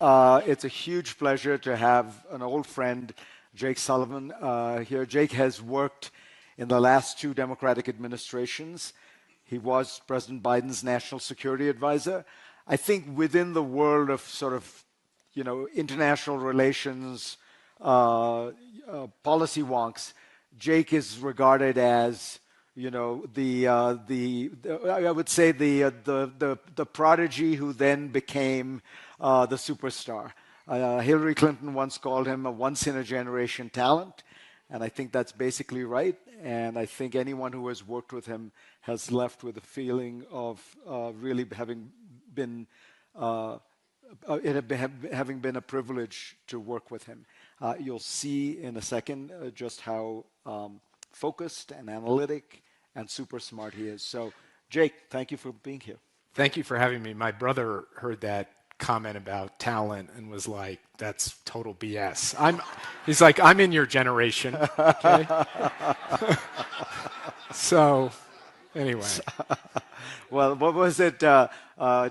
It's a huge pleasure to have an old friend, Jake Sullivan, here. Jake has worked in the last two Democratic administrations. He was President Biden's national security advisor. I think within the world of sort of, international relations, policy wonks, Jake is regarded as, I would say the prodigy who then became the superstar. Hillary Clinton once called him a once-in-a-generation talent, and I think that's basically right. And I think anyone who has worked with him has left with a feeling of really having been having been a privilege to work with him. You'll see in a second just how focused and analytic and super smart he is. So, Jake, thank you for being here. Thank you for having me. My brother heard that comment about talent and was like, that's total BS. He's like, I'm in your generation, okay? So, anyway. Well, what was it?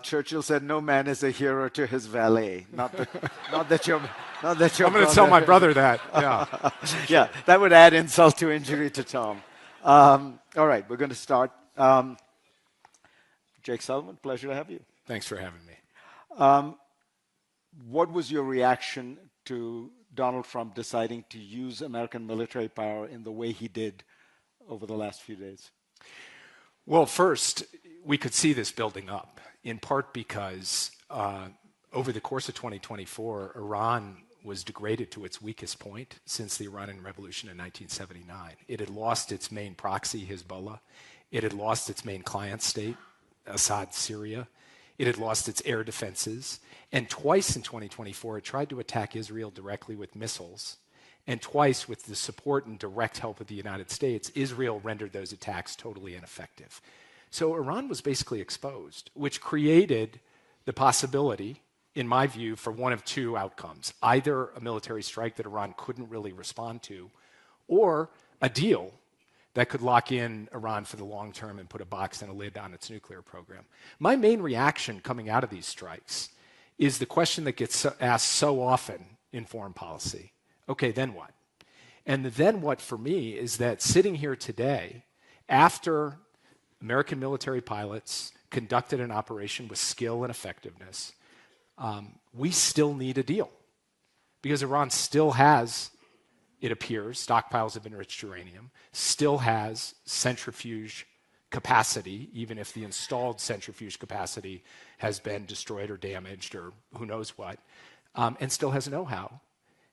Churchill said, "No man is a hero to his valet." Not that you're. I'm going to tell my brother that. Yeah. Yeah, that would add insult to injury to Tom. All right, we're going to start. Jake Sullivan, pleasure to have you. Thanks for having me. What was your reaction to Donald Trump deciding to use American military power in the way he did over the last few days? Well, first, we could see this building up, in part because over the course of 2024, Iran was degraded to its weakest point since the Iranian Revolution in 1979. It had lost its main proxy, Hezbollah. It had lost its main client state, Assad, Syria. It had lost its air defenses. And twice in 2024, it tried to attack Israel directly with missiles. And twice, with the support and direct help of the United States, Israel rendered those attacks totally ineffective. So Iran was basically exposed, which created the possibility, in my view, for one of two outcomes. Either a military strike that Iran couldn't really respond to, or a deal that could lock in Iran for the long term and put a box and a lid on its nuclear program. My main reaction coming out of these strikes is the question that gets asked so often in foreign policy. Okay, then what? And the then what for me is that sitting here today, after American military pilots conducted an operation with skill and effectiveness, we still need a deal. Because Iran still has, it appears, stockpiles of enriched uranium, still has centrifuge capacity, even if the installed centrifuge capacity has been destroyed or damaged or who knows what, and still has know-how,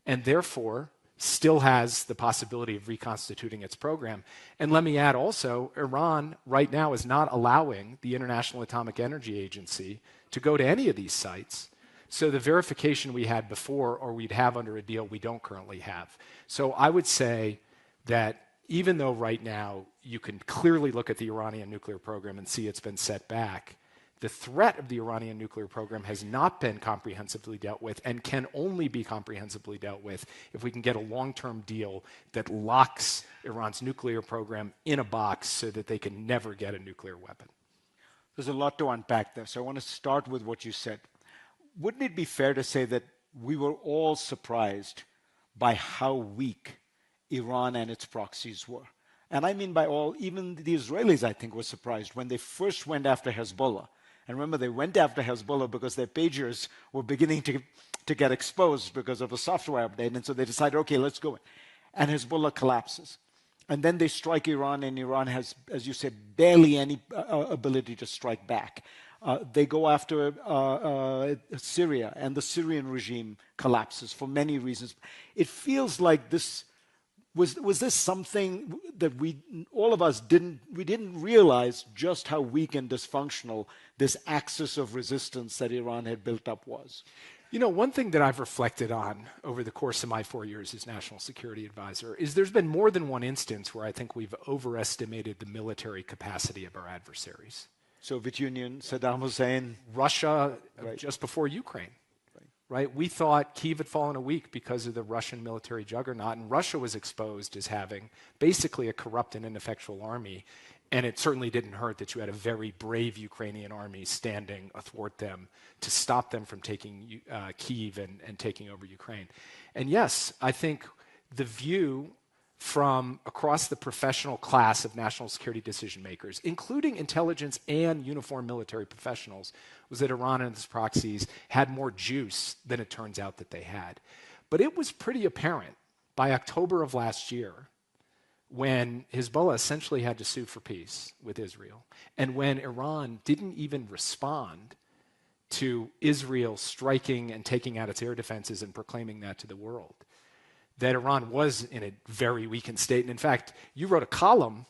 and therefore still has the possibility of reconstituting its program. And let me add also, Iran right now is not allowing the International Atomic Energy Agency to go to any of these sites. So the verification we had before, or we'd have under a deal, we don't currently have. So I would say that even though right now you can clearly look at the Iranian nuclear program and see it's been set back, the threat of the Iranian nuclear program has not been comprehensively dealt with and can only be comprehensively dealt with if we can get a long-term deal that locks Iran's nuclear program in a box so that they can never get a nuclear weapon. There's a lot to unpack there, so I want to start with what you said. Wouldn't it be fair to say that we were all surprised by how weak Iran and its proxies were? And I mean by all, even the Israelis, I think, were surprised when they first went after Hezbollah. And remember, they went after Hezbollah because their pagers were beginning to get exposed because of a software update. And so they decided, okay, let's go. And Hezbollah collapses. And then they strike Iran, and Iran has, as you said, barely any ability to strike back. They go after Syria, and the Syrian regime collapses for many reasons. It feels like this was this something that all of us didn't realize just how weak and dysfunctional this axis of resistance that Iran had built up was. You know, one thing that I've reflected on over the course of my 4 years as National Security Advisor is there's been more than one instance where I think we've overestimated the military capacity of our adversaries. Soviet Union, Saddam Hussein. Russia, just before Ukraine, right? We thought Kyiv had fallen a week because of the Russian military juggernaut, and Russia was exposed as having basically a corrupt and ineffectual army And it certainly didn't hurt that you had a very brave Ukrainian army standing athwart them to stop them from taking Kyiv and taking over Ukraine. And yes, I think the view from across the professional class of national security decision makers, including intelligence and uniformed military professionals, was that Iran and its proxies had more juice than it turns out that they had. But it was pretty apparent by October of last year, when Hezbollah essentially had to sue for peace with Israel, and when Iran didn't even respond to Israel striking and taking out its air defenses and proclaiming that to the world, that Iran was in a very weakened state. And in fact, you wrote a column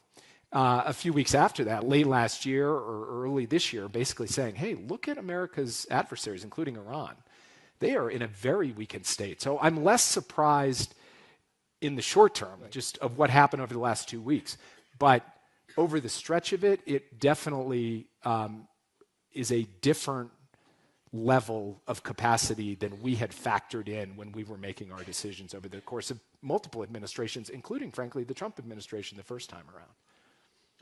a few weeks after that, late last year or early this year, basically saying, hey, look at America's adversaries, including Iran. They are in a very weakened state. So I'm less surprised in the short term, just of what happened over the last 2 weeks. But over the stretch of it, it definitely is a different level of capacity than we had factored in when we were making our decisions over the course of multiple administrations, including, frankly, the Trump administration the first time around.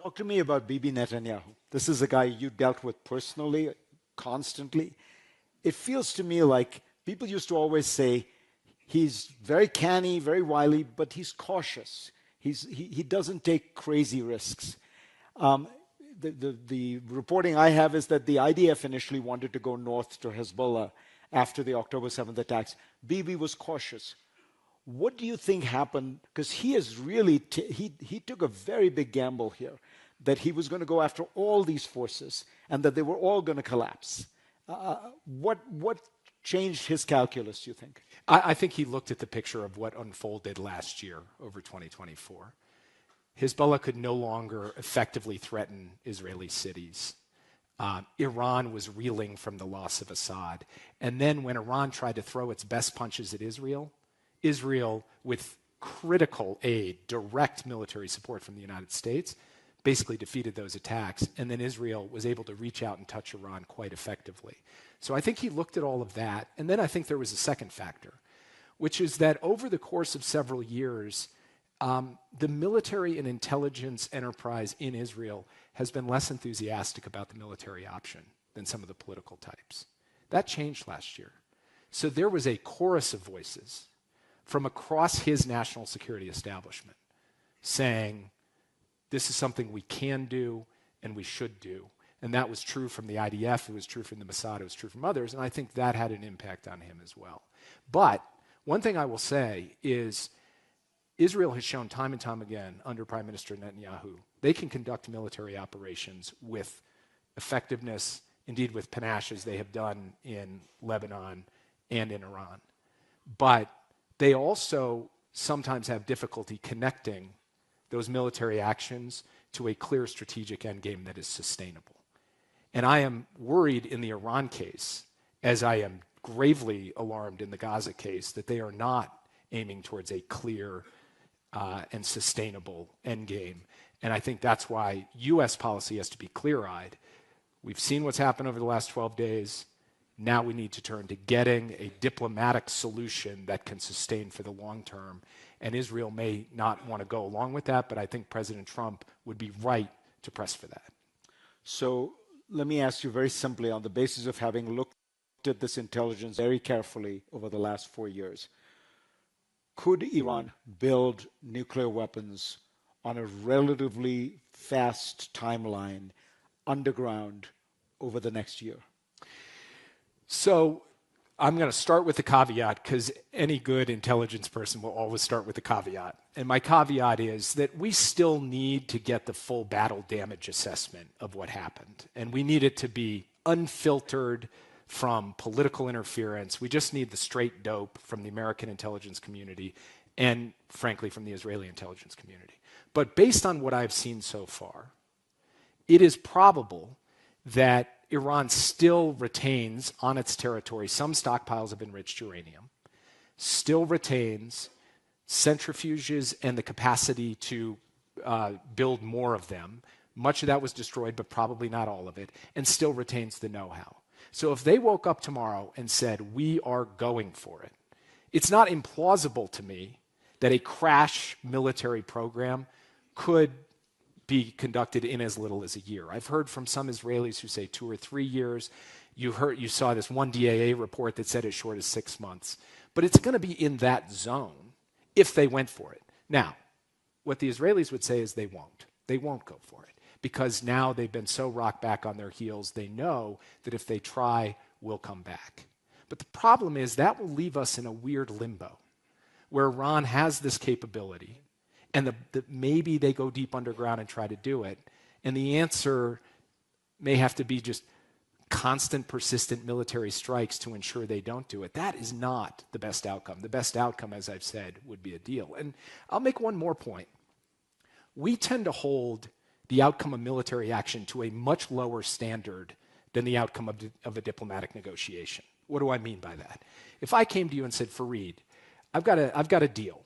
Talk to me about Bibi Netanyahu. This is a guy you dealt with personally, constantly. It feels to me like people used to always say, he's very canny, very wily, but he's cautious. He doesn't take crazy risks. The reporting I have is that the IDF initially wanted to go north to Hezbollah after the October 7th attacks. Bibi was cautious. What do you think happened? Because he has really, he took a very big gamble here, that he was going to go after all these forces and that they were all going to collapse. What changed his calculus, you think? I think he looked at the picture of what unfolded last year over 2024. Hezbollah could no longer effectively threaten Israeli cities. Iran was reeling from the loss of Assad. And then when Iran tried to throw its best punches at Israel, with critical aid, direct military support from the United States, basically defeated those attacks. And then Israel was able to reach out and touch Iran quite effectively. So I think he looked at all of that. And then I think there was a second factor, which is that over the course of several years, the military and intelligence enterprise in Israel has been less enthusiastic about the military option than some of the political types. That changed last year. So there was a chorus of voices from across his national security establishment saying, this is something we can do and we should do. And that was true from the IDF, it was true from the Mossad, it was true from others, and I think that had an impact on him as well. But one thing I will say is Israel has shown time and time again under Prime Minister Netanyahu, they can conduct military operations with effectiveness, indeed with panache, as they have done in Lebanon and in Iran. But they also sometimes have difficulty connecting those military actions to a clear strategic endgame that is sustainable. And I am worried in the Iran case, as I am gravely alarmed in the Gaza case, that they are not aiming towards a clear and sustainable endgame. And I think that's why U.S. policy has to be clear-eyed. We've seen what's happened over the last 12 days. Now we need to turn to getting a diplomatic solution that can sustain for the long term. And Israel may not want to go along with that, but I think President Trump would be right to press for that. So let me ask you very simply, on the basis of having looked at this intelligence very carefully over the last 4 years, could Iran build nuclear weapons on a relatively fast timeline underground over the next year? So I'm going to start with the caveat, because any good intelligence person will always start with the caveat. And my caveat is that we still need to get the full battle damage assessment of what happened. And we need it to be unfiltered from political interference. We just need the straight dope from the American intelligence community and, frankly, from the Israeli intelligence community. But based on what I've seen so far, it is probable that Iran still retains on its territory some stockpiles of enriched uranium, still retains centrifuges and the capacity to build more of them. Much of that was destroyed, but probably not all of it, and still retains the know-how. So if they woke up tomorrow and said, we are going for it, it's not implausible to me that a crash military program could be conducted in as little as a year. I've heard from some Israelis who say 2 or 3 years. You saw this one DAA report that said as short as 6 months. But it's going to be in that zone if they went for it. Now, what the Israelis would say is they won't. They won't go for it because now they've been so rocked back on their heels, they know that if they try, we'll come back. But the problem is that will leave us in a weird limbo where Iran has this capability and maybe they go deep underground and try to do it. And the answer may have to be just constant, persistent military strikes to ensure they don't do it. That is not the best outcome. The best outcome, as I've said, would be a deal. And I'll make one more point. We tend to hold the outcome of military action to a much lower standard than the outcome of a diplomatic negotiation. What do I mean by that? If I came to you and said, Fareed, I've got a deal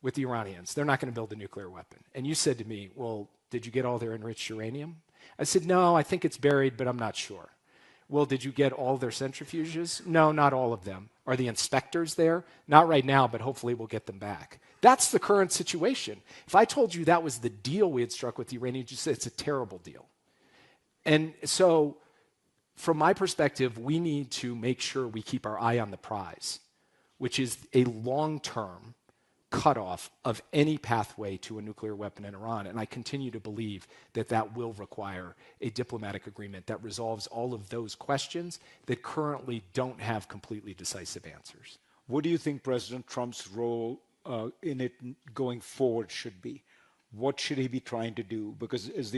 with the Iranians. They're not going to build a nuclear weapon. And you said to me, well, did you get all their enriched uranium? I said, no, I think it's buried, but I'm not sure. Well, did you get all their centrifuges? No, not all of them. Are the inspectors there? Not right now, but hopefully we'll get them back. That's the current situation. If I told you that was the deal we had struck with the Iranians, you'd say it's a terrible deal. And so, from my perspective, we need to make sure we keep our eye on the prize, which is a long-term cutoff of any pathway to a nuclear weapon in Iran. And I continue to believe that that will require a diplomatic agreement that resolves all of those questions that currently don't have completely decisive answers. What do you think President Trump's role in it going forward should be? What should he be trying to do? Because as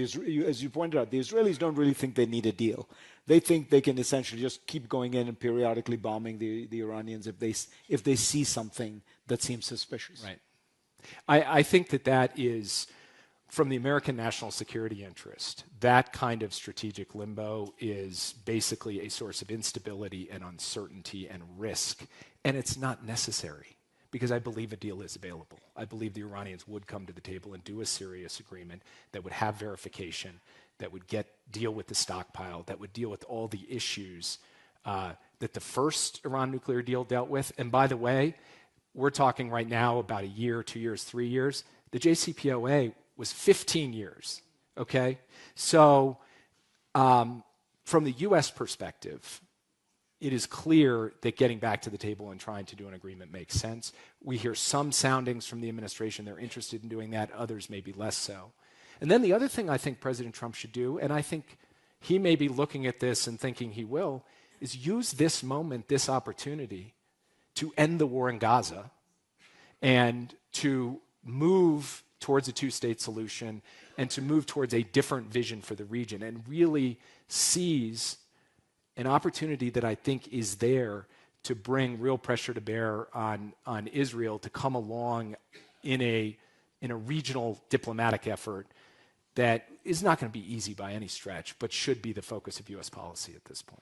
you pointed out, the Israelis don't really think they need a deal. They think they can essentially just keep going in and periodically bombing the Iranians if they see something that seems suspicious. Right. I think that is, from the American national security interest, that kind of strategic limbo is basically a source of instability and uncertainty and risk, and it's not necessary. Because I believe a deal is available. I believe the Iranians would come to the table and do a serious agreement that would have verification, that would deal with the stockpile, that would deal with all the issues that the first Iran nuclear deal dealt with. And by the way, we're talking right now about a year, 2 years, 3 years. The JCPOA was 15 years, okay? So from the US perspective, it is clear that getting back to the table and trying to do an agreement makes sense. We hear some soundings from the administration. They're interested in doing that. Others may be less so. And then the other thing I think President Trump should do, and I think he may be looking at this and thinking he will, is use this moment, this opportunity, to end the war in Gaza and to move towards a two-state solution and to move towards a different vision for the region and really seize an opportunity that I think is there to bring real pressure to bear on Israel to come along in a regional diplomatic effort that is not going to be easy by any stretch, but should be the focus of U.S. policy at this point.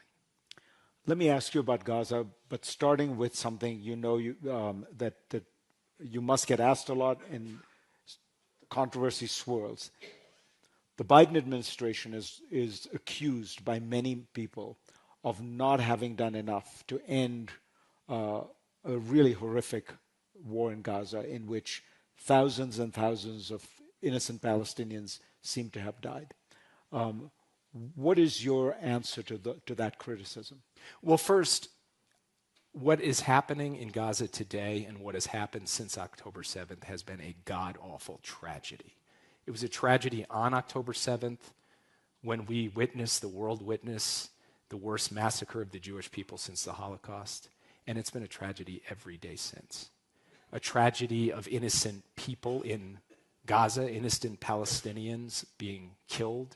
Let me ask you about Gaza, but starting with something that you must get asked a lot and controversy swirls. The Biden administration is accused by many people of not having done enough to end a really horrific war in Gaza in which thousands and thousands of innocent Palestinians seem to have died. What is your answer to that criticism? Well, first, what is happening in Gaza today and what has happened since October 7th has been a god-awful tragedy. It was a tragedy on October 7th when we witnessed, the world witnessed, the worst massacre of the Jewish people since the Holocaust, and it's been a tragedy every day since. A tragedy of innocent people in Gaza, innocent Palestinians being killed,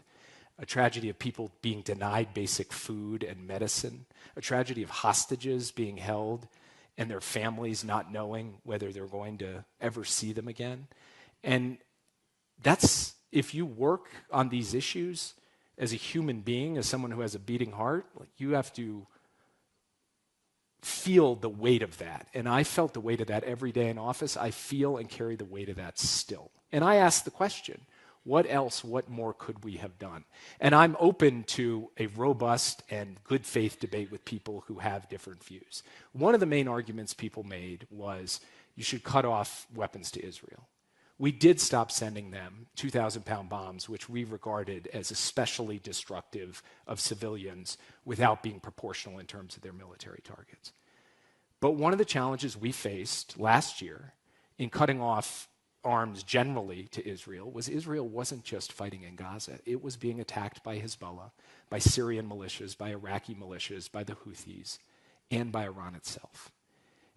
a tragedy of people being denied basic food and medicine, a tragedy of hostages being held and their families not knowing whether they're going to ever see them again. And that's, if you work on these issues, as a human being, as someone who has a beating heart, you have to feel the weight of that. And I felt the weight of that every day in office. I feel and carry the weight of that still. And I ask the question, what else, what more could we have done? And I'm open to a robust and good faith debate with people who have different views. One of the main arguments people made was you should cut off weapons to Israel, we did stop sending them 2,000-pound bombs, which we regarded as especially destructive of civilians without being proportional in terms of their military targets. But one of the challenges we faced last year in cutting off arms generally to Israel wasn't just fighting in Gaza. It was being attacked by Hezbollah, by Syrian militias, by Iraqi militias, by the Houthis, and by Iran itself.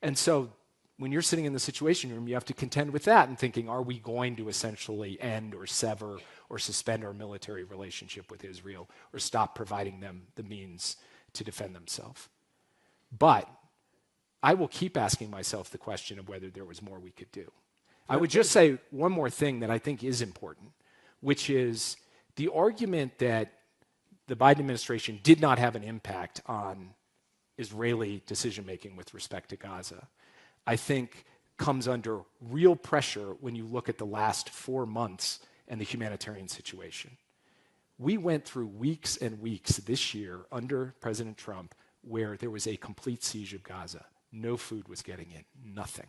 And so when you're sitting in the Situation Room, you have to contend with that and thinking, are we going to essentially end or sever or suspend our military relationship with Israel or stop providing them the means to defend themselves? But I will keep asking myself the question of whether there was more we could do. I would just say one more thing that I think is important, which is the argument that the Biden administration did not have an impact on Israeli decision-making with respect to Gaza, I think comes under real pressure when you look at the last 4 months and the humanitarian situation. We went through weeks and weeks this year under President Trump where there was a complete siege of Gaza. No food was getting in, nothing.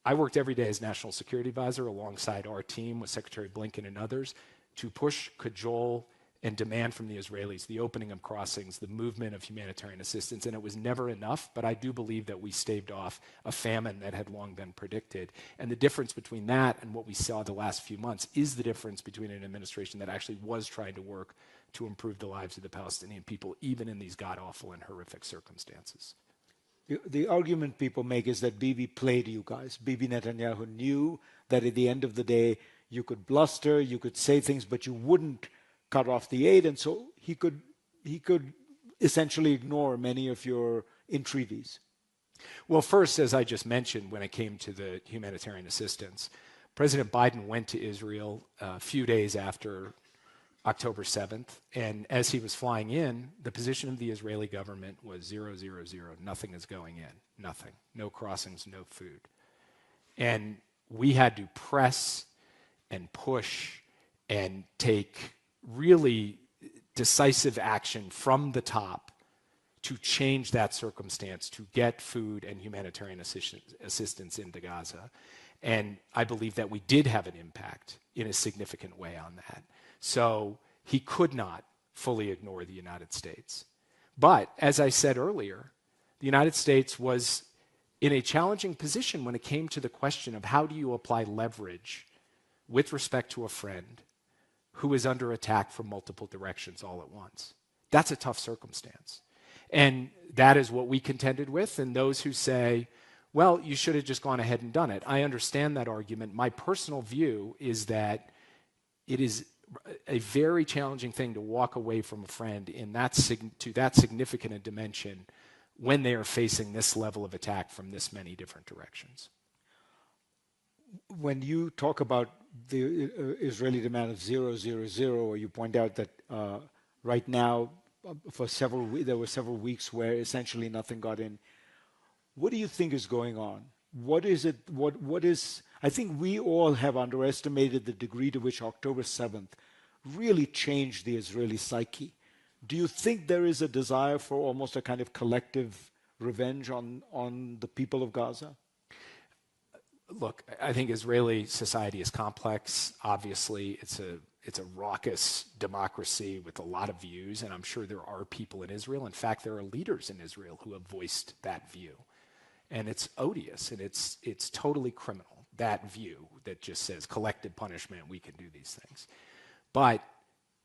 I worked every day as National Security Advisor alongside our team with Secretary Blinken and others to push, cajole, and demand from the Israelis the opening of crossings, the movement of humanitarian assistance, and it was never enough, but I do believe that we staved off a famine that had long been predicted. And the difference between that and what we saw the last few months is the difference between an administration that actually was trying to work to improve the lives of the Palestinian people, even in these god-awful and horrific circumstances. The argument people make is that Bibi played you guys. Bibi Netanyahu knew that at the end of the day, you could bluster, you could say things, but you wouldn't cut off the aid, and so he could essentially ignore many of your entreaties. Well, first, as I just mentioned, when it came to the humanitarian assistance, President Biden went to Israel a few days after October 7th, and as he was flying in, the position of the Israeli government was 0, 0, 0. Nothing is going in, nothing. No crossings, no food. And we had to press and push and take really decisive action from the top to change that circumstance, to get food and humanitarian assistance into Gaza. And I believe that we did have an impact in a significant way on that. So he could not fully ignore the United States. But as I said earlier, the United States was in a challenging position when it came to the question of how do you apply leverage with respect to a friend who is under attack from multiple directions all at once. That's a tough circumstance. And that is what we contended with. And those who say, well, you should have just gone ahead and done it. I understand that argument. My personal view is that it is a very challenging thing to walk away from a friend in that to that significant a dimension when they are facing this level of attack from this many different directions. When you talk about the Israeli demand of 0, 0, 0, or you point out that right now there were several weeks where essentially nothing got in, what do you think is going on? What is it? What is? I think we all have underestimated the degree to which October 7th really changed the Israeli psyche. Do you think there is a desire for almost a kind of collective revenge on the people of Gaza? Look, I think Israeli society is complex. Obviously, it's a raucous democracy with a lot of views, and I'm sure there are people in Israel. In fact, there are leaders in Israel who have voiced that view. And it's odious, and it's totally criminal, that view that just says collective punishment, we can do these things. But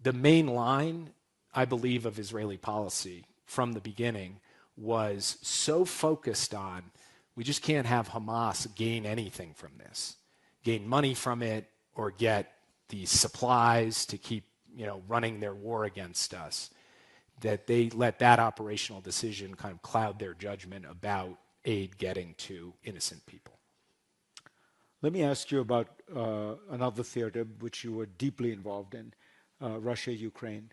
the main line, I believe, of Israeli policy from the beginning was so focused on we just can't have Hamas gain anything from this, gain money from it, or get the supplies to keep running their war against us, that they let that operational decision kind of cloud their judgment about aid getting to innocent people. Let me ask you about another theater which you were deeply involved in, Russia-Ukraine.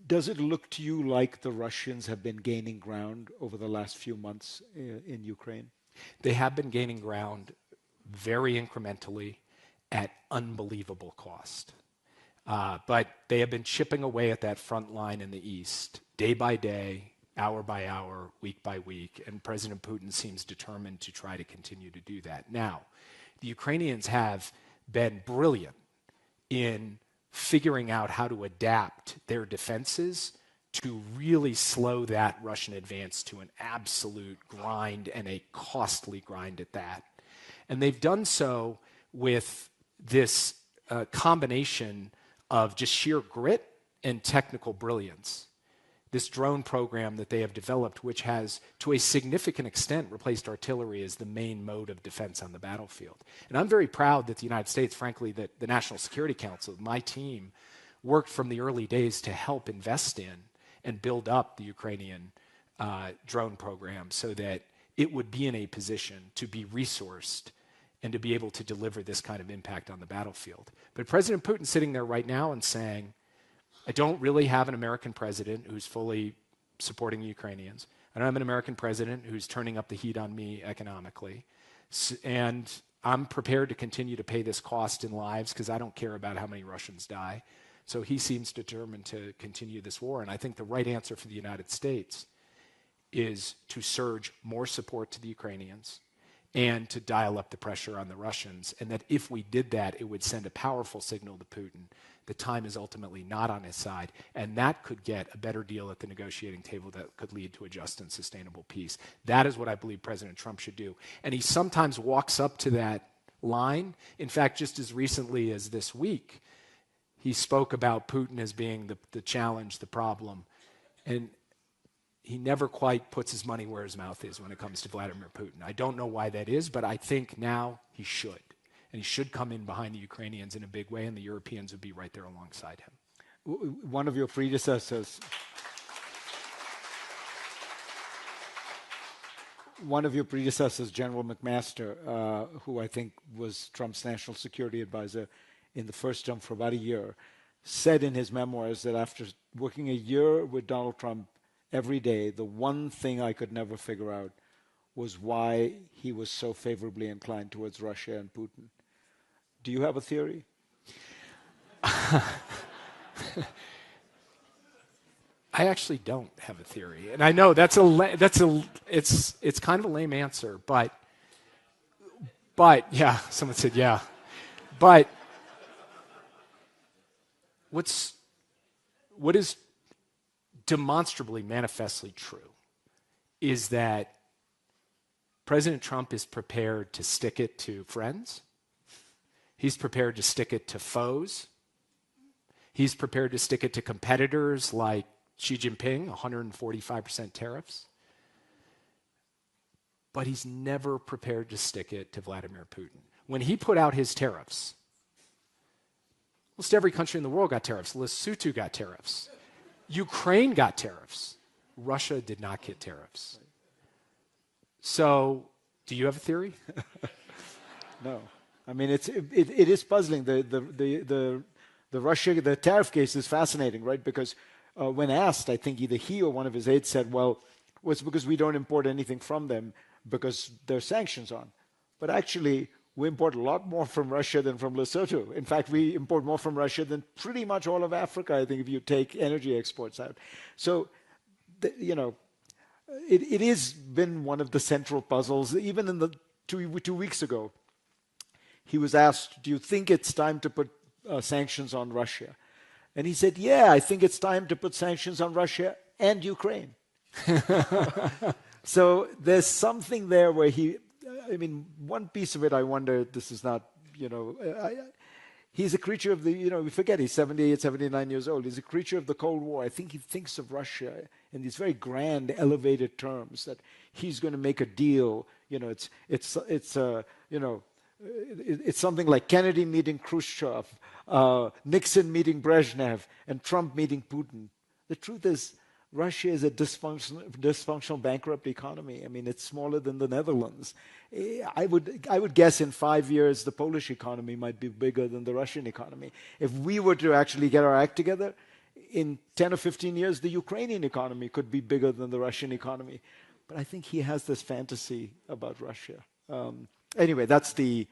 Does it look to you like the Russians have been gaining ground over the last few months in Ukraine? They have been gaining ground very incrementally at unbelievable cost. But they have been chipping away at that front line in the east, day by day, hour by hour, week by week, and President Putin seems determined to try to continue to do that. Now, the Ukrainians have been brilliant in figuring out how to adapt their defenses to really slow that Russian advance to an absolute grind, and a costly grind at that. And they've done so with this combination of just sheer grit and technical brilliance. This drone program that they have developed, which has, to a significant extent, replaced artillery as the main mode of defense on the battlefield. And I'm very proud that the United States, frankly, that the National Security Council, my team, worked from the early days to help invest in and build up the Ukrainian drone program so that it would be in a position to be resourced and to be able to deliver this kind of impact on the battlefield. But President Putin's sitting there right now and saying, I don't really have an American president who's fully supporting the Ukrainians. I don't have an American president who's turning up the heat on me economically. And I'm prepared to continue to pay this cost in lives because I don't care about how many Russians die. So he seems determined to continue this war. And I think the right answer for the United States is to surge more support to the Ukrainians and to dial up the pressure on the Russians. And that if we did that, it would send a powerful signal to Putin that time is ultimately not on his side. And that could get a better deal at the negotiating table that could lead to a just and sustainable peace. That is what I believe President Trump should do. And he sometimes walks up to that line. In fact, just as recently as this week, he spoke about Putin as being the challenge, the problem. And he never quite puts his money where his mouth is when it comes to Vladimir Putin. I don't know why that is, but I think now he should. And he should come in behind the Ukrainians in a big way, and the Europeans would be right there alongside him. One of your predecessors, General McMaster, who I think was Trump's national security advisor in the first term for about a year, said in his memoirs that after working a year with Donald Trump every day, the one thing I could never figure out was why he was so favorably inclined towards Russia and Putin. Do you have a theory? I actually don't have a theory, and I know it's kind of a lame answer, but yeah, someone said yeah, but what is demonstrably, manifestly true is that President Trump is prepared to stick it to friends. He's prepared to stick it to foes. He's prepared to stick it to competitors like Xi Jinping, 145% tariffs. But he's never prepared to stick it to Vladimir Putin. When he put out his tariffs, almost every country in the world got tariffs. Lesotho got tariffs. Ukraine got tariffs. Russia did not get tariffs. So, do you have a theory? No. I mean, it is puzzling. The tariff case is fascinating, right? Because when asked, I think either he or one of his aides said, well, it's because we don't import anything from them because there's sanctions on. But actually, we import a lot more from Russia than from Lesotho. In fact, we import more from Russia than pretty much all of Africa, I think, if you take energy exports out. So, it has been one of the central puzzles. Even in the two weeks ago, he was asked, do you think it's time to put sanctions on Russia? And he said, yeah, I think it's time to put sanctions on Russia and Ukraine. So there's something there where one piece of it, I wonder, this is not, he's a creature of we forget he's 78, 79 years old. He's a creature of the Cold War. I think he thinks of Russia in these very grand, elevated terms, that he's going to make a deal. It's something like Kennedy meeting Khrushchev, Nixon meeting Brezhnev, and Trump meeting Putin. The truth is, Russia is a dysfunctional bankrupt economy. I mean, it's smaller than the Netherlands. I would guess in 5 years, the Polish economy might be bigger than the Russian economy. If we were to actually get our act together, in 10 or 15 years, the Ukrainian economy could be bigger than the Russian economy. But I think he has this fantasy about Russia. Anyway, that's the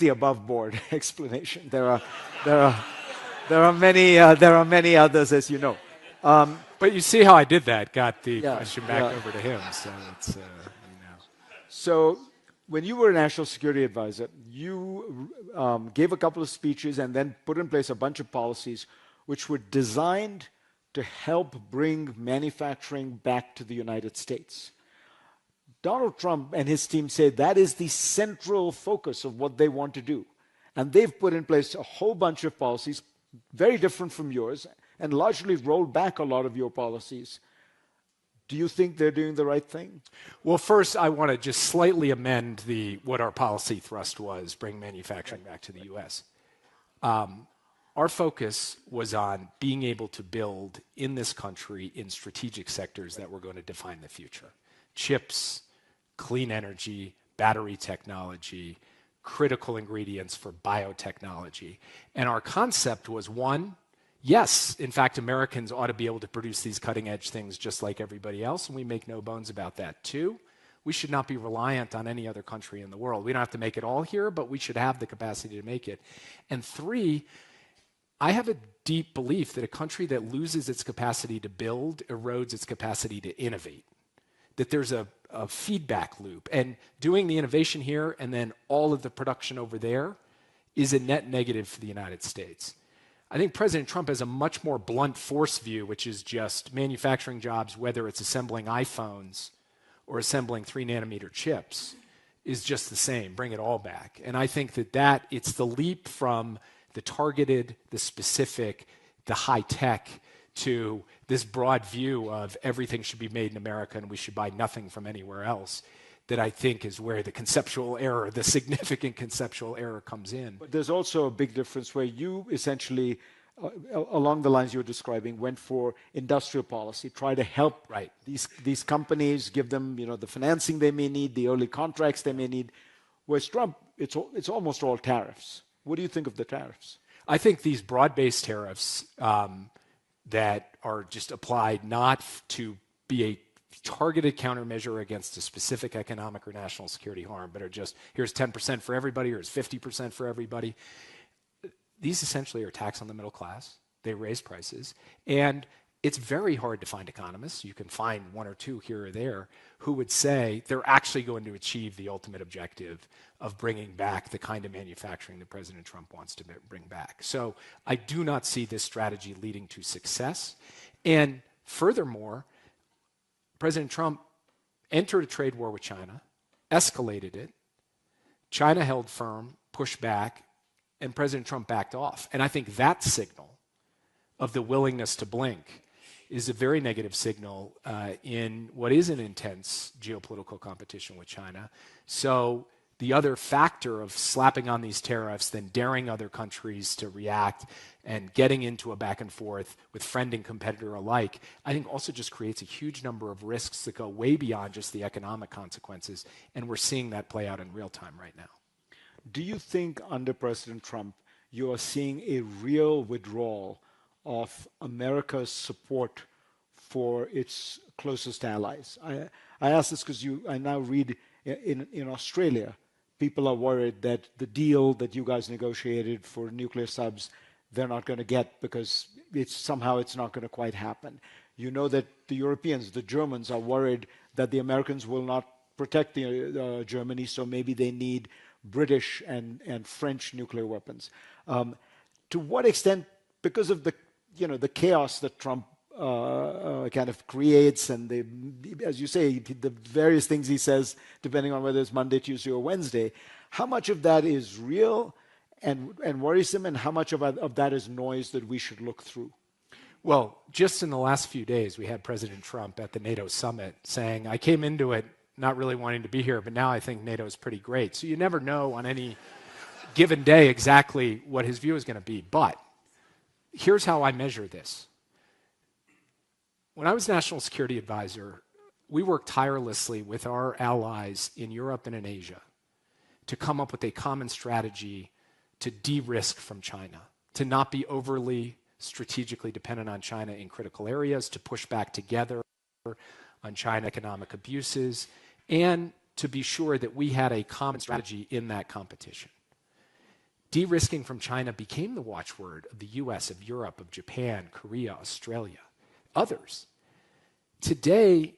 above board explanation. There are many others, as you know. But you see how I did that, got the Yeah, question back yeah. over to him. So it's, you know. So, when you were a national security advisor, you gave a couple of speeches and then put in place a bunch of policies which were designed to help bring manufacturing back to the United States. Donald Trump and his team say that is the central focus of what they want to do. And they've put in place a whole bunch of policies, very different from yours, and largely rolled back a lot of your policies. Do you think they're doing the right thing? Well, first, I want to just slightly amend what our policy thrust was, bring manufacturing back to the U.S. Our focus was on being able to build in this country in strategic sectors that were going to define the future. Chips, clean energy, battery technology, critical ingredients for biotechnology. And our concept was, one, yes, in fact, Americans ought to be able to produce these cutting-edge things just like everybody else, and we make no bones about that. Two, we should not be reliant on any other country in the world. We don't have to make it all here, but we should have the capacity to make it. And three, I have a deep belief that a country that loses its capacity to build erodes its capacity to innovate, that there's a feedback loop. And doing the innovation here and then all of the production over there is a net negative for the United States. I think President Trump has a much more blunt force view, which is just manufacturing jobs, whether it's assembling iPhones or assembling 3-nanometer chips, is just the same. Bring it all back. And I think that it's the leap from the targeted, the specific, the high-tech to this broad view of everything should be made in America and we should buy nothing from anywhere else, that I think is where the conceptual error, the significant conceptual error comes in. But there's also a big difference where you essentially, along the lines you're describing, went for industrial policy, try to help these companies, give them the financing they may need, the early contracts they may need. Whereas Trump, it's almost all tariffs. What do you think of the tariffs? I think these broad-based tariffs that are just applied not to be a targeted countermeasure against a specific economic or national security harm, but are just, here's 10% for everybody, here's 50% for everybody. These essentially are a tax on the middle class. They raise prices. And it's very hard to find economists. You can find one or two here or there who would say they're actually going to achieve the ultimate objective of bringing back the kind of manufacturing that President Trump wants to bring back. So I do not see this strategy leading to success. And furthermore, President Trump entered a trade war with China, escalated it. China held firm, pushed back, and President Trump backed off. And I think that signal of the willingness to blink is a very negative signal in what is an intense geopolitical competition with China. So the other factor of slapping on these tariffs, then daring other countries to react and getting into a back and forth with friend and competitor alike, I think also just creates a huge number of risks that go way beyond just the economic consequences. And we're seeing that play out in real time right now. Do you think under President Trump, you are seeing a real withdrawal of America's support for its closest allies? I ask this because I now read in Australia, people are worried that the deal that you guys negotiated for nuclear subs, they're not going to get because it's not going to quite happen. You know that the Europeans, the Germans, are worried that the Americans will not protect Germany, so maybe they need British and French nuclear weapons. To what extent, because of the chaos that Trump kind of creates, and as you say, the various things he says, depending on whether it's Monday, Tuesday, or Wednesday, how much of that is real and worrisome, and how much of that is noise that we should look through? Well, just in the last few days, we had President Trump at the NATO summit saying, I came into it not really wanting to be here, but now I think NATO is pretty great. So you never know on any given day exactly what his view is going to be. But here's how I measure this. When I was National Security Advisor, we worked tirelessly with our allies in Europe and in Asia to come up with a common strategy to de-risk from China, to not be overly strategically dependent on China in critical areas, to push back together on China economic abuses, and to be sure that we had a common strategy in that competition. De-risking from China became the watchword of the US, of Europe, of Japan, Korea, Australia. others. Today,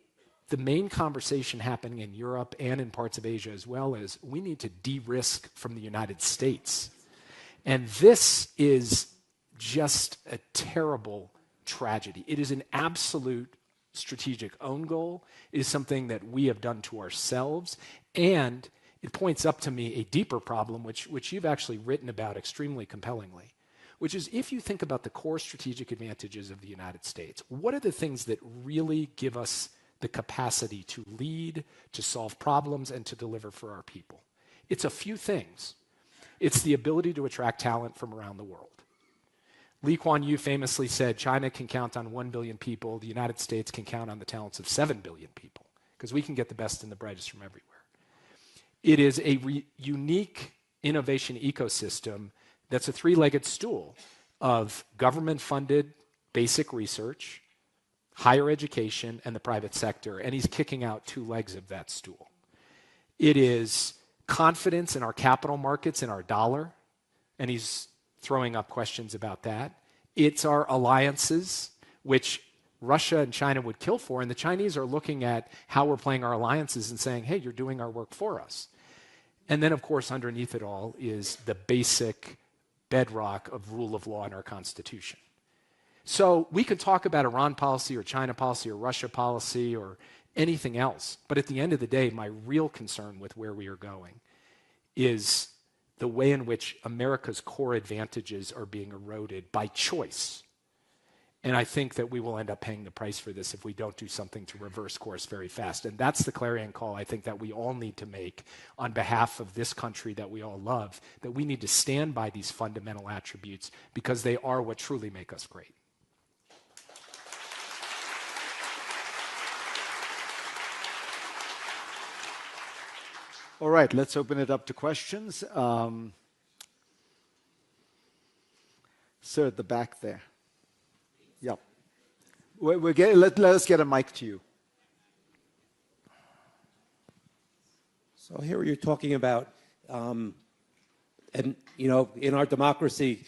the main conversation happening in Europe and in parts of Asia as well is we need to de-risk from the United States. And this is just a terrible tragedy. It is an absolute strategic own goal. It is something that we have done to ourselves. And it points up to me a deeper problem, which you've actually written about extremely compellingly, which is if you think about the core strategic advantages of the United States, what are the things that really give us the capacity to lead, to solve problems, and to deliver for our people? It's a few things. It's the ability to attract talent from around the world. Lee Kuan Yew famously said, China can count on 1 billion people, the United States can count on the talents of 7 billion people, because we can get the best and the brightest from everywhere. It is a unique innovation ecosystem that's a three-legged stool of government-funded basic research, higher education, and the private sector, and he's kicking out 2 legs of that stool. It is confidence in our capital markets, in our dollar, and he's throwing up questions about that. It's our alliances, which Russia and China would kill for, and the Chinese are looking at how we're playing our alliances and saying, hey, you're doing our work for us. And then, of course, underneath it all is the basic bedrock of rule of law in our Constitution. So we could talk about Iran policy or China policy or Russia policy or anything else, but at the end of the day, my real concern with where we are going is the way in which America's core advantages are being eroded by choice. And I think that we will end up paying the price for this if we don't do something to reverse course very fast. And that's the clarion call I think that we all need to make on behalf of this country that we all love, that we need to stand by these fundamental attributes because they are what truly make us great. All right, let's open it up to questions. Sir, at the back there. Yep. Let us get a mic to you. So here you're talking about, and you know, in our democracy,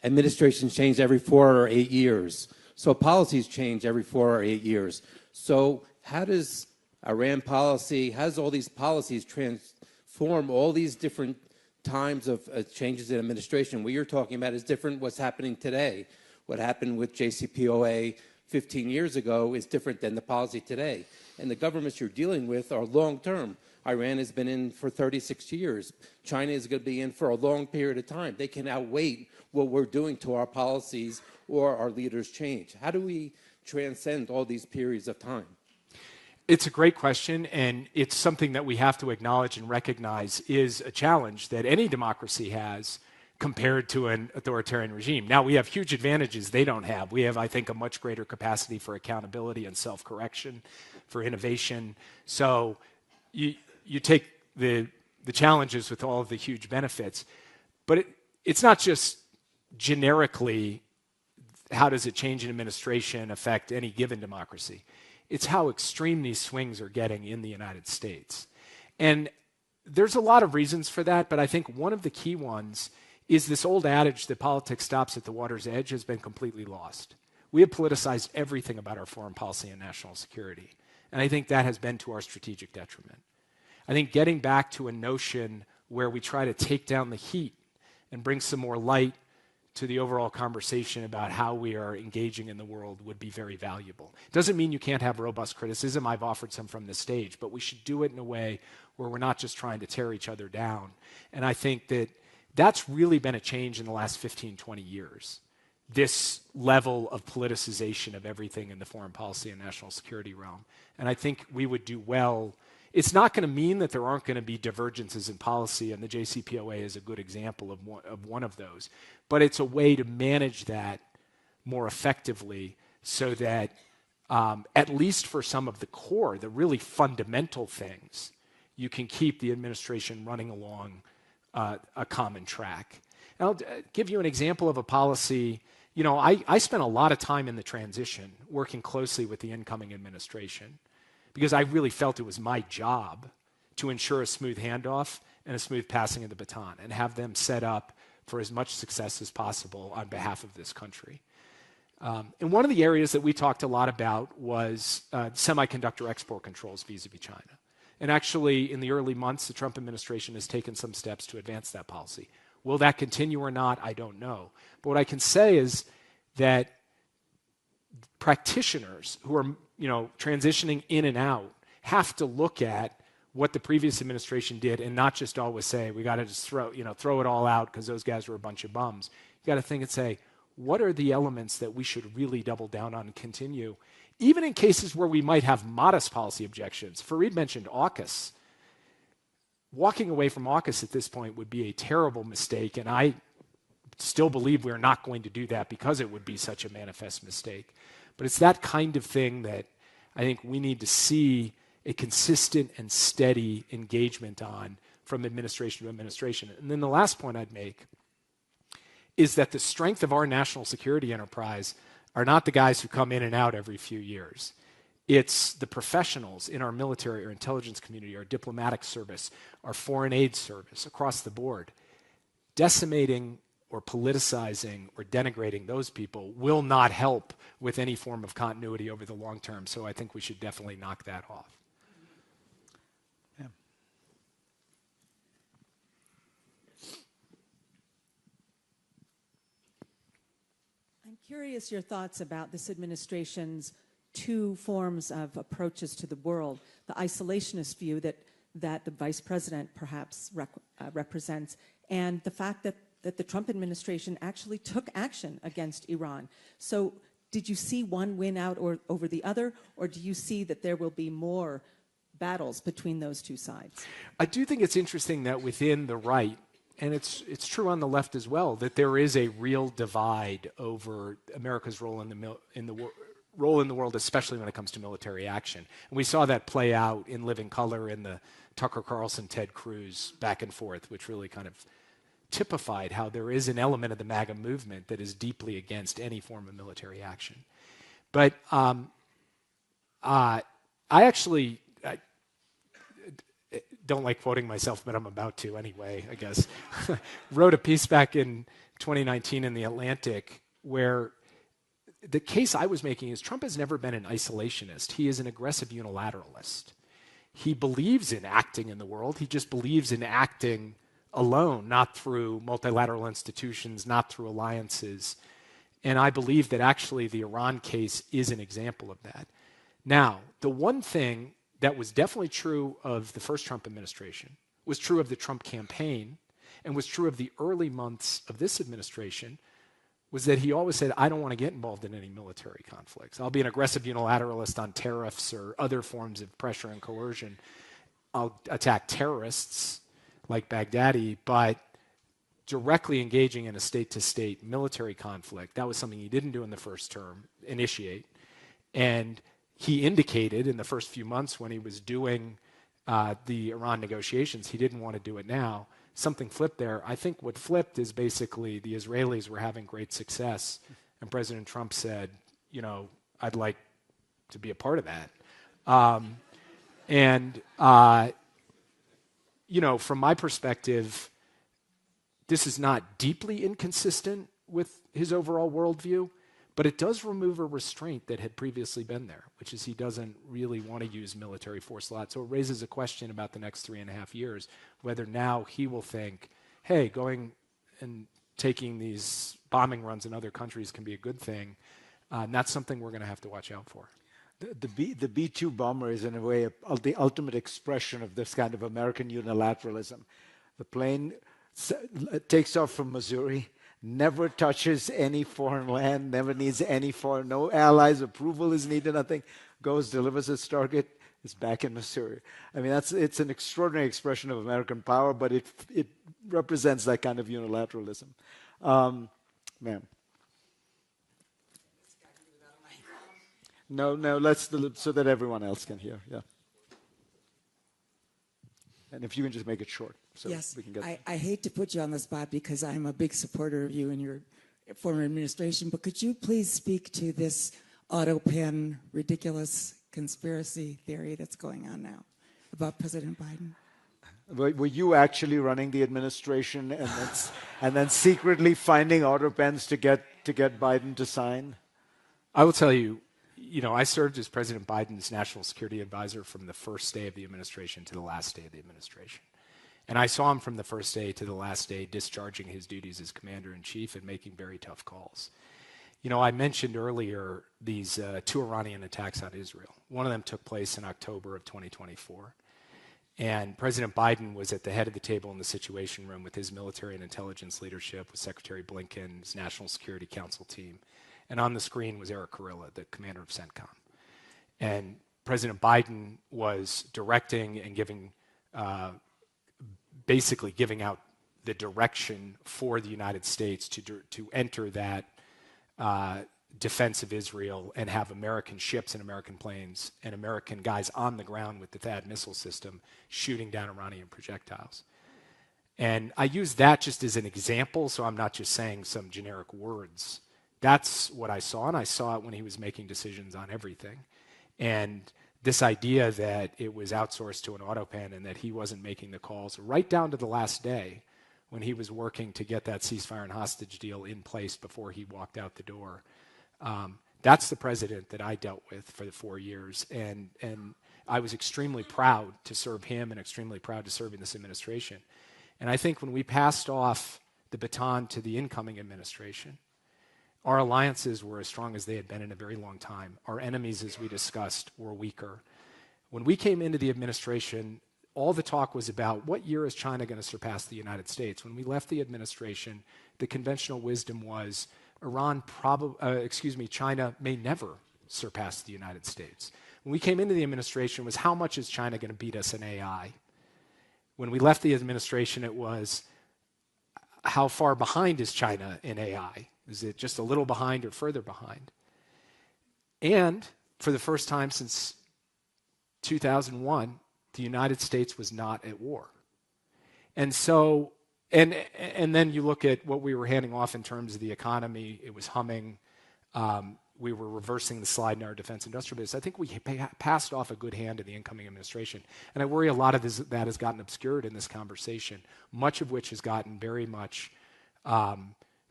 administrations change every 4 or 8 years. So policies change every 4 or 8 years. So how does Iran policy, how does all these policies transform all these different times of changes in administration? What you're talking about is different what's happening today. What happened with JCPOA 15 years ago is different than the policy today. And the governments you're dealing with are long-term. Iran has been in for 36 years. China is going to be in for a long period of time. They can outwait what we're doing to our policies or our leaders' change. How do we transcend all these periods of time? It's a great question, and it's something that we have to acknowledge and recognize is a challenge that any democracy has compared to an authoritarian regime. Now, we have huge advantages they don't have. We have, I think, a much greater capacity for accountability and self-correction, for innovation. So you take the challenges with all of the huge benefits, but it's not just generically how does a change in administration affect any given democracy. It's how extreme these swings are getting in the United States. And there's a lot of reasons for that, but I think one of the key ones is this old adage that politics stops at the water's edge has been completely lost. We have politicized everything about our foreign policy and national security, and I think that has been to our strategic detriment. I think getting back to a notion where we try to take down the heat and bring some more light to the overall conversation about how we are engaging in the world would be very valuable. It doesn't mean you can't have robust criticism. I've offered some from this stage, but we should do it in a way where we're not just trying to tear each other down. And I think that that's really been a change in the last 15, 20 years. This level of politicization of everything in the foreign policy and national security realm. And I think we would do well. It's not going to mean that there aren't going to be divergences in policy, and the JCPOA is a good example of one of those. But it's a way to manage that more effectively so that at least for some of the core, the really fundamental things, you can keep the administration running along a common track. And I'll give you an example of a policy. You know, I spent a lot of time in the transition working closely with the incoming administration, because I really felt it was my job to ensure a smooth handoff and a smooth passing of the baton and have them set up for as much success as possible on behalf of this country. And one of the areas that we talked a lot about was semiconductor export controls vis-a-vis China. And actually, in the early months, the Trump administration has taken some steps to advance that policy. Will that continue or not? I don't know. But what I can say is that practitioners who are, transitioning in and out have to look at what the previous administration did and not just always say, we got to just throw it all out because those guys were a bunch of bums. You got to think and say, what are the elements that we should really double down on and continue, even in cases where we might have modest policy objections? Fareed mentioned AUKUS. Walking away from AUKUS at this point would be a terrible mistake, and I still believe we're not going to do that because it would be such a manifest mistake. But it's that kind of thing that I think we need to see a consistent and steady engagement on from administration to administration. And then the last point I'd make is that the strength of our national security enterprise are not the guys who come in and out every few years. It's the professionals in our military or intelligence community, our diplomatic service, our foreign aid service, across the board. Decimating or politicizing or denigrating those people will not help with any form of continuity over the long term. So I think we should definitely knock that off. Yeah. I'm curious your thoughts about this administration's two forms of approaches to the world. The isolationist view that the vice president perhaps represents, and the fact that the Trump administration actually took action against Iran. So did you see one win out over the other, or do you see that there will be more battles between those two sides? I do think it's interesting that within the right, and it's true on the left as well, that there is a real divide over America's role in the world, especially when it comes to military action. And we saw that play out in living color in the Tucker Carlson, Ted Cruz back and forth, which really kind of typified how there is an element of the MAGA movement that is deeply against any form of military action. But I actually don't like quoting myself, but I'm about to anyway, I guess. Wrote a piece back in 2019 in The Atlantic where the case I was making is Trump has never been an isolationist. He is an aggressive unilateralist. He believes in acting in the world. He just believes in acting alone, not through multilateral institutions, not through alliances. And I believe that actually the Iran case is an example of that. Now, the one thing that was definitely true of the first Trump administration, was true of the Trump campaign, and was true of the early months of this administration, was that he always said, I don't want to get involved in any military conflicts. I'll be an aggressive unilateralist on tariffs or other forms of pressure and coercion. I'll attack terrorists like Baghdadi, but directly engaging in a state-to-state military conflict, that was something he didn't do in the first term, initiate. And he indicated in the first few months when he was doing the Iran negotiations, he didn't want to do it now. Something flipped there. I think what flipped is basically the Israelis were having great success, and President Trump said, I'd like to be a part of that. From my perspective, this is not deeply inconsistent with his overall worldview, but it does remove a restraint that had previously been there, which is he doesn't really want to use military force a lot. So it raises a question about the next 3.5 years, whether now he will think, hey, going and taking these bombing runs in other countries can be a good thing. And that's something we're going to have to watch out for. The B-2 bomber is in a way the ultimate expression of this kind of American unilateralism. The plane takes off from Missouri, never touches any foreign land, never needs no allies' approval is needed, nothing, goes, delivers its target, is back in Missouri. I mean, it's an extraordinary expression of American power, but it represents that kind of unilateralism. Ma'am. No, so that everyone else can hear, yeah. And if you can just make it short. So yes, we can get I hate to put you on the spot because I'm a big supporter of you and your former administration, but could you please speak to this auto pen ridiculous conspiracy theory that's going on now about President Biden? Were you actually running the administration and then secretly finding auto pens to get Biden to sign? I will tell you, I served as President Biden's national security advisor from the first day of the administration to the last day of the administration. And I saw him from the first day to the last day discharging his duties as commander-in-chief and making very tough calls. I mentioned earlier these 2 Iranian attacks on Israel. One of them took place in October of 2024. And President Biden was at the head of the table in the Situation Room with his military and intelligence leadership, with Secretary Blinken's National Security Council team. And on the screen was Eric Kurilla, the commander of CENTCOM. And President Biden was directing and basically giving out the direction for the United States to enter that defense of Israel and have American ships and American planes and American guys on the ground with the THAAD missile system shooting down Iranian projectiles. And I use that just as an example, so I'm not just saying some generic words. That's what I saw, and I saw it when he was making decisions on everything. And this idea that it was outsourced to an autopan and that he wasn't making the calls right down to the last day when he was working to get that ceasefire and hostage deal in place before he walked out the door. That's the president that I dealt with for the 4 years, and I was extremely proud to serve him and extremely proud to serve in this administration. And I think when we passed off the baton to the incoming administration, our alliances were as strong as they had been in a very long time. Our enemies, as we discussed, were weaker. When we came into the administration, all the talk was about what year is China going to surpass the United States. When we left the administration, the conventional wisdom was China may never surpass the United States. When we came into the administration, it was how much is China going to beat us in AI? When we left the administration, it was how far behind is China in AI? Is it just a little behind or further behind? And for the first time since 2001, the United States was not at war. And so, and then you look at what we were handing off in terms of the economy, it was humming. We were reversing the slide in our defense industrial base. I think we passed off a good hand to the incoming administration. And I worry a lot of that has gotten obscured in this conversation, much of which has gotten very much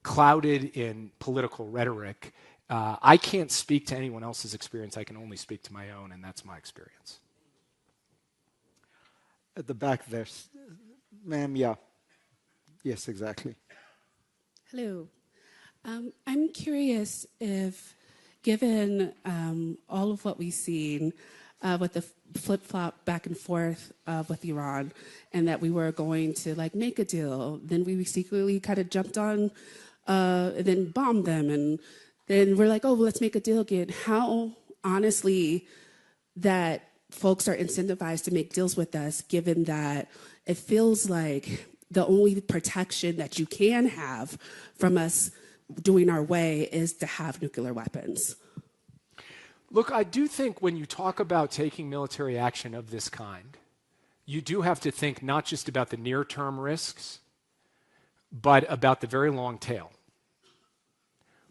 clouded in political rhetoric. I can't speak to anyone else's experience. I can only speak to my own, and that's my experience. At the back there. Ma'am, yeah. Yes, exactly. Hello. I'm curious if, given all of what we've seen with the flip-flop back and forth with Iran, and that we were going to make a deal, then we secretly kind of jumped on and then bombed them, and then we're like, oh, well, let's make a deal again. How honestly that folks are incentivized to make deals with us, given that it feels like the only protection that you can have from us doing our way is to have nuclear weapons. Look, I do think when you talk about taking military action of this kind, you do have to think not just about the near-term risks, but about the very long tail.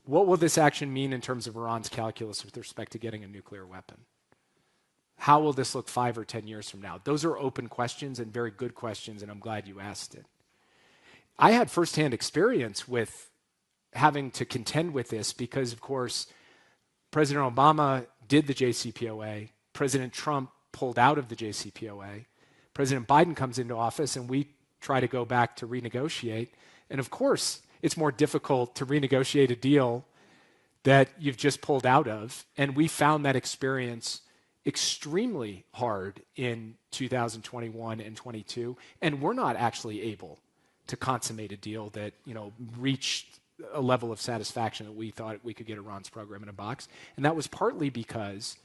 What will this action mean in terms of Iran's calculus with respect to getting a nuclear weapon? How will this look 5 or 10 years from now? Those are open questions and very good questions, and I'm glad you asked it. I had firsthand experience with having to contend with this because, of course, President Obama did the JCPOA. President Trump pulled out of the JCPOA. President Biden comes into office, and we try to go back to renegotiate. And, of course, it's more difficult to renegotiate a deal that you've just pulled out of. And we found that experience extremely hard in 2021 and 22, and we're not actually able to consummate a deal that reached a level of satisfaction that we thought we could get Iran's program in a box. And that was partly because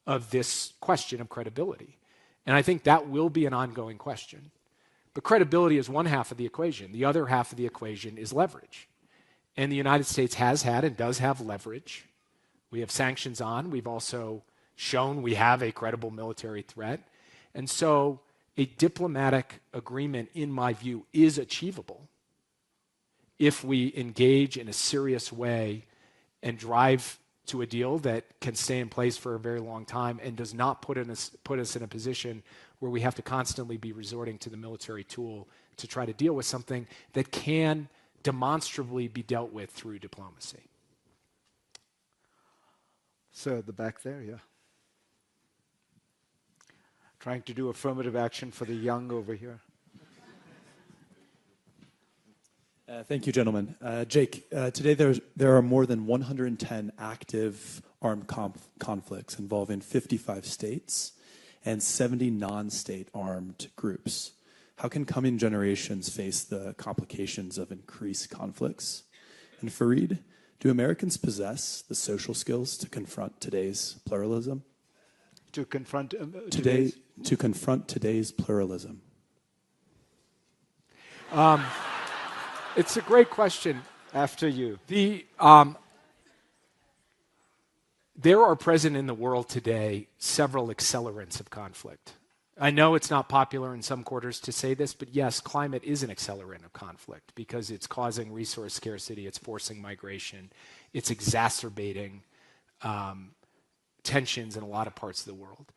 of this question of credibility. And I think that will be an ongoing question. But credibility is one half of the equation. The other half of the equation is leverage. And the United States has had and does have leverage. We have sanctions on. We've also shown we have a credible military threat. And so a diplomatic agreement, in my view, is achievable if we engage in a serious way and drive to a deal that can stay in place for a very long time and does not put us in a position where we have to constantly be resorting to the military tool to try to deal with something that can demonstrably be dealt with through diplomacy. So the back there, yeah. Trying to do affirmative action for the young over here. Thank you, gentlemen. Jake, today there are more than 110 active armed conflicts involving 55 states and 70 non-state armed groups. How can coming generations face the complications of increased conflicts? And Fareed, do Americans possess the social skills to confront today's pluralism? To confront To confront today's pluralism. It's a great question. After you. There are present in the world today several accelerants of conflict. I know it's not popular in some quarters to say this, but yes, climate is an accelerant of conflict because it's causing resource scarcity, it's forcing migration, it's exacerbating tensions in a lot of parts of the world.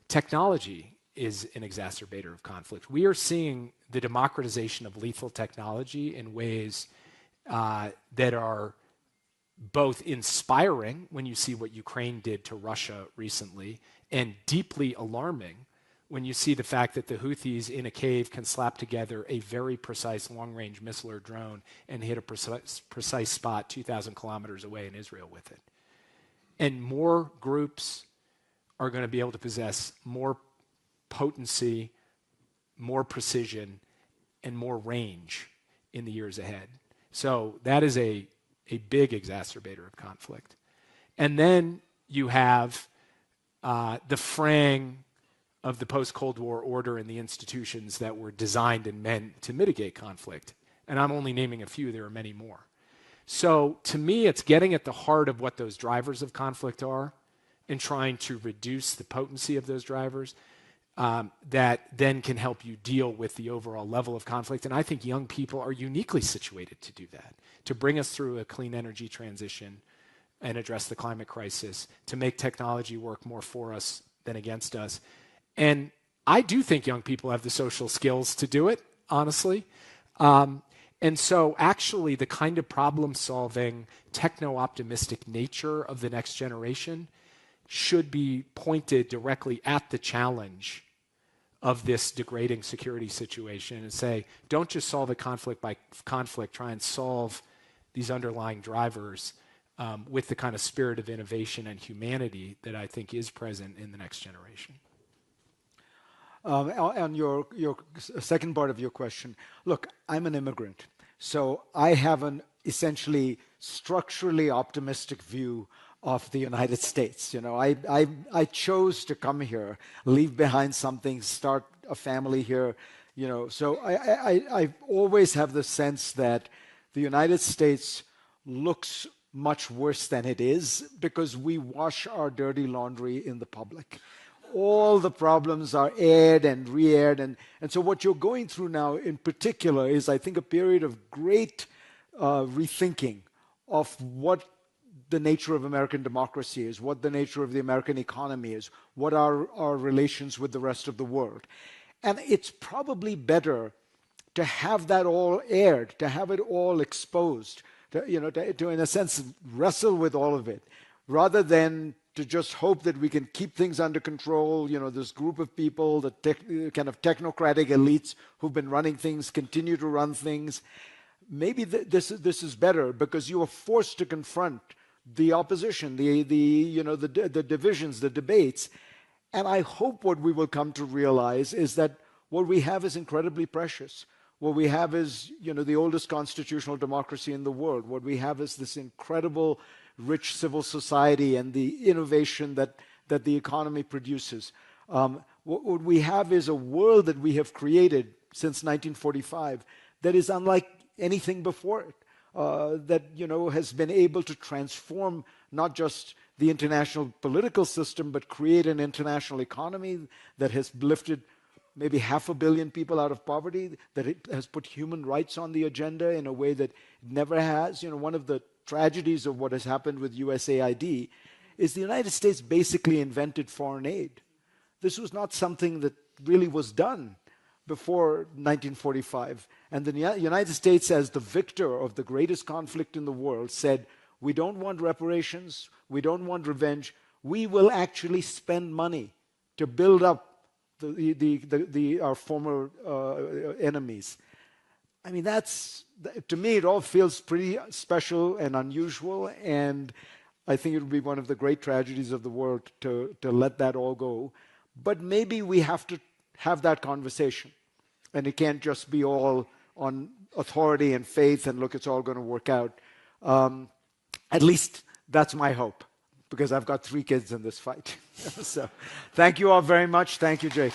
Technology is an exacerbator of conflict. We are seeing the democratization of lethal technology in ways that are both inspiring when you see what Ukraine did to Russia recently and deeply alarming when you see the fact that the Houthis in a cave can slap together a very precise long-range missile or drone and hit a precise spot 2,000 kilometers away in Israel with it. And more groups are going to be able to possess more potency, more precision, and more range in the years ahead. So that is a big exacerbator of conflict. And then you have the fraying of the post-Cold War order and the institutions that were designed and meant to mitigate conflict. And I'm only naming a few, there are many more. So to me, it's getting at the heart of what those drivers of conflict are and trying to reduce the potency of those drivers that then can help you deal with the overall level of conflict. And I think young people are uniquely situated to do that, to bring us through a clean energy transition and address the climate crisis, to make technology work more for us than against us. And I do think young people have the social skills to do it, honestly. And so actually the kind of problem-solving, techno-optimistic nature of the next generation should be pointed directly at the challenge of this degrading security situation and say, don't just solve it conflict by conflict, try and solve these underlying drivers with the kind of spirit of innovation and humanity that I think is present in the next generation. On your second part of your question, look, I'm an immigrant, so I have an essentially structurally optimistic view of the United States. You know, I chose to come here, leave behind something, start a family here. You know, so I always have the sense that the United States looks much worse than it is because we wash our dirty laundry in the public. All the problems are aired and re-aired. And so what you're going through now in particular is, I think, a period of great rethinking of what the nature of American democracy is, what the nature of the American economy is, what are our relations with the rest of the world. And it's probably better to have that all aired, to have it all exposed, to in a sense, wrestle with all of it, rather than to just hope that we can keep things under control. You know, this group of people, the kind of technocratic elites who've been running things, continue to run things. Maybe this is better because you are forced to confront the opposition, the divisions, the debates. And I hope what we will come to realize is that what we have is incredibly precious. What we have is, the oldest constitutional democracy in the world. What we have is this incredible rich civil society and the innovation that the economy produces. What we have is a world that we have created since 1945 that is unlike anything before it, that has been able to transform not just the international political system, but create an international economy that has lifted maybe 500 million people out of poverty, that it has put human rights on the agenda in a way that it never has. One of the tragedies of what has happened with USAID is the United States basically invented foreign aid. This was not something that really was done before 1945. And the United States, as the victor of the greatest conflict in the world, said, We don't want reparations. We don't want revenge. We will actually spend money to build up our former enemies. I mean, to me, it all feels pretty special and unusual, and I think it would be one of the great tragedies of the world to let that all go. But maybe we have to have that conversation, and it can't just be all on authority and faith and look, it's all going to work out. At least that's my hope, because I've got 3 kids in this fight. So thank you all very much. Thank you, Jake.